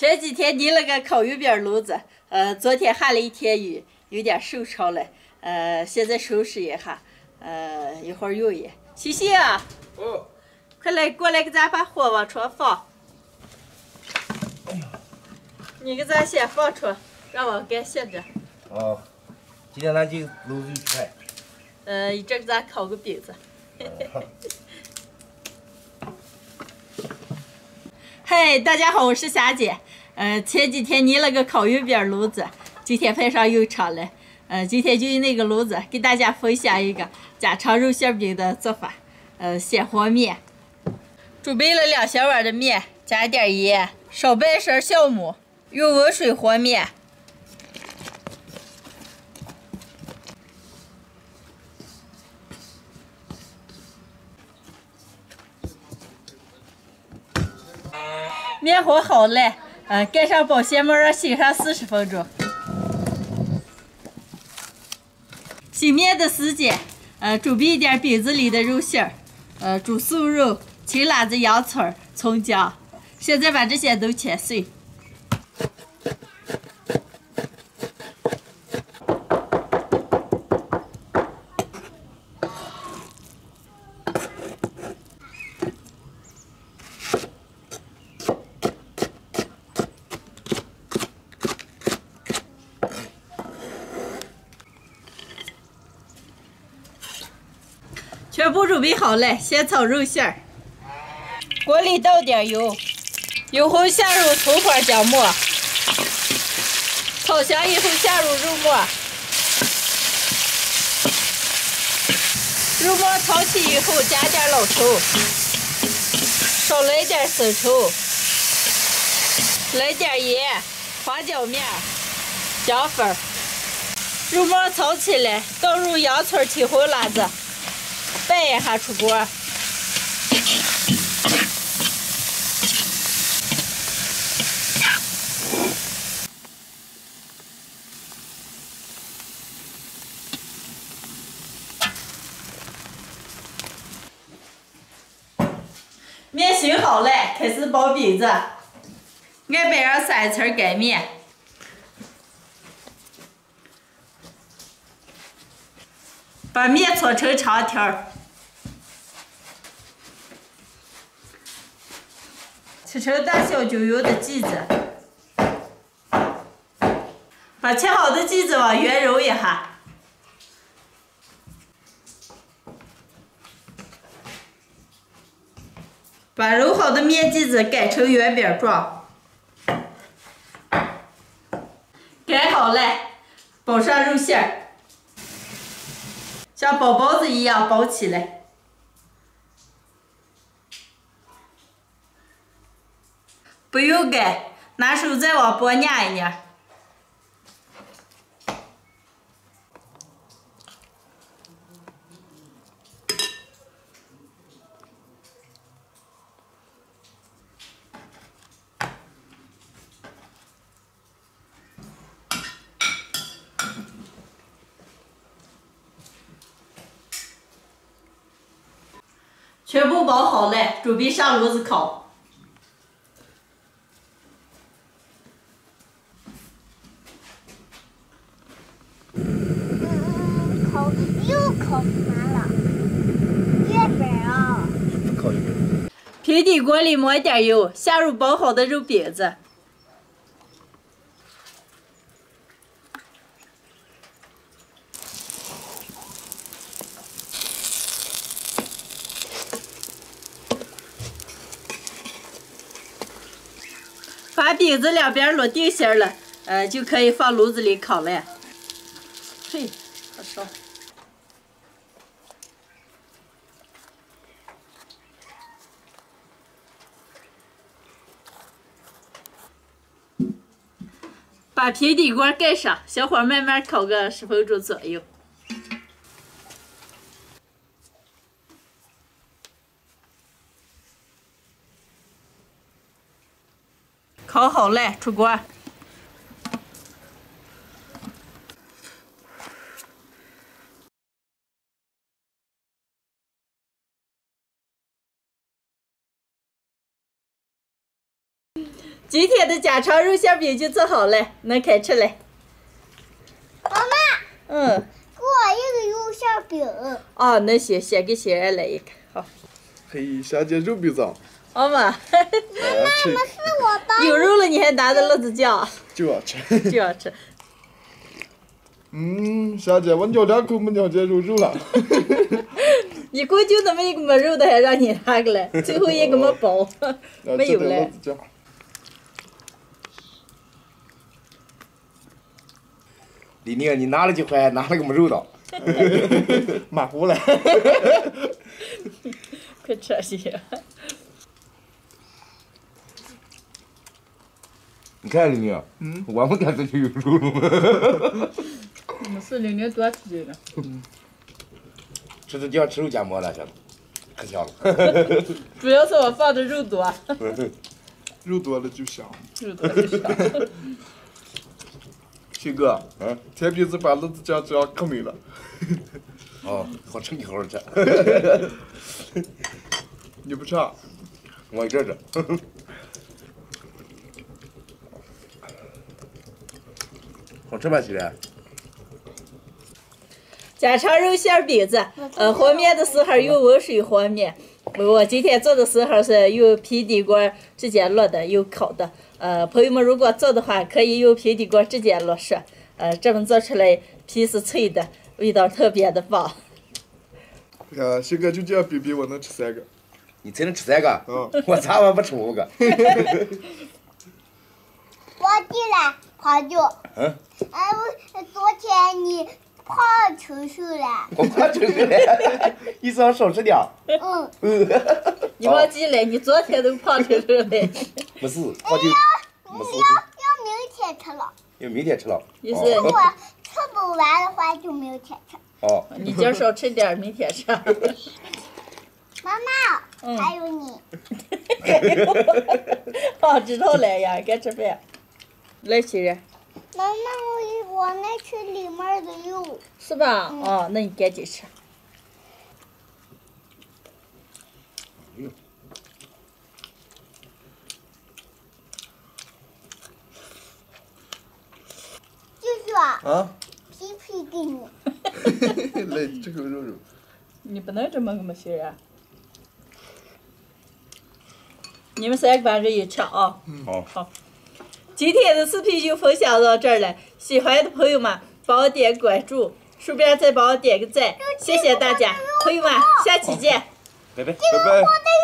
这几天拟了个烤鱼饼炉子，昨天下了一天雨，有点受潮了，现在收拾一下，一会儿用一。西西啊，哦，快来过来给咱把火往床放。哎呀，你给咱先放出，让我干歇着。哦，今天咱就炉子就开。一阵给咱烤个饼子。嗨，大家好，我是霞姐。前几天拟了个烤鱼饼炉子，今天派上用场了。今天就用那个炉子给大家分享一个家常肉馅饼的做法。先和面，准备了2小碗的面，加点盐，少半勺酵母，用温水和面。面和好了，盖上保鲜膜，让醒上40分钟。醒面的时间，准备一点饼子里的肉馅儿，煮素肉、青辣子、洋葱、葱姜。现在把这些都切碎。全部准备好了，先炒肉馅儿。锅里倒点油，油后下入葱花姜末，炒香以后下入肉末。肉末炒起以后加点老抽，少来点生抽，来点盐、花椒面、姜粉。肉末炒起来，倒入洋葱、青红辣子。拌一下出锅，面醒好了，开始包饼子。案板上撒一层干面，把面搓成长条。切成大小均匀的剂子，把切好的剂子往圆揉一下，把揉好的面剂子擀成圆饼状，擀好了，包上肉馅儿，像包包子一样包起来。不用擀，拿手再往波压一捏。全部包好了，准备上炉子烤。又烤啥了？月饼啊！烤月饼。平底锅里抹点油，下入包好的肉饼子，把饼子两边摞定型了，就可以放炉子里烤了。嘿，好烧！把平底锅盖上，小火慢慢烤个10分钟左右。烤好了，出锅。今天的家常肉馅饼就做好了，能开吃了。妈妈，嗯。给我一个肉馅饼。哦，那行，先给欣然来一个，好。嘿，小姐肉饼子。好嘛。那么是我的。有肉了，你还拿着辣子酱？就要吃。就要吃。小姐，我咬两口没咬见肉了。一共就那么一个没肉的，还让你拿过来，最后一个没包，没有了。李宁，你拿了就还拿了个没肉的。马虎了。可扯些。你看李宁，我们干这就有肉了吗？没事，玲玲多吃这个。吃这叫吃肉夹馍了，小子，可香了。主要是我放的肉多。肉多了就香。肉多就香。鑫哥，前鼻子把辣子酱这样可美了。哦，好吃，你好好吃。你不吃啊？我这吃。好吃吧，媳妇？家常肉馅饼子，和面的时候有温水和面。我今天做的时候是用平底锅直接烙的，有烤的。朋友们如果做的话，可以用平底锅直接烙实。这么做出来皮是脆的，味道特别的棒。鑫哥就这样比比，我能吃3个。你才能吃3个？我咋我不吃5个？我进来好久。昨天你胖成瘦了。我胖成瘦了，意思要少吃点。你忘记了，你昨天都胖成瘦了。没事，好久。没事。要明天吃了。要明天吃了。意思如果吃不完的话，就明天吃。哦。你今儿少吃点，明天吃。妈妈，还有你。哦，知道了呀，该吃饭。来，欣然。妈妈，我爱吃里面的肉。是吧？哦，那你赶紧吃。舅舅啊。皮皮给你。来，这口肉肉。你不能这么个欣然。你们3个把这一吃啊。好。今天的视频就分享到这儿了，喜欢的朋友们帮我点关注，顺便再帮我点个赞，谢谢大家，朋友们，下期见，拜拜。拜拜。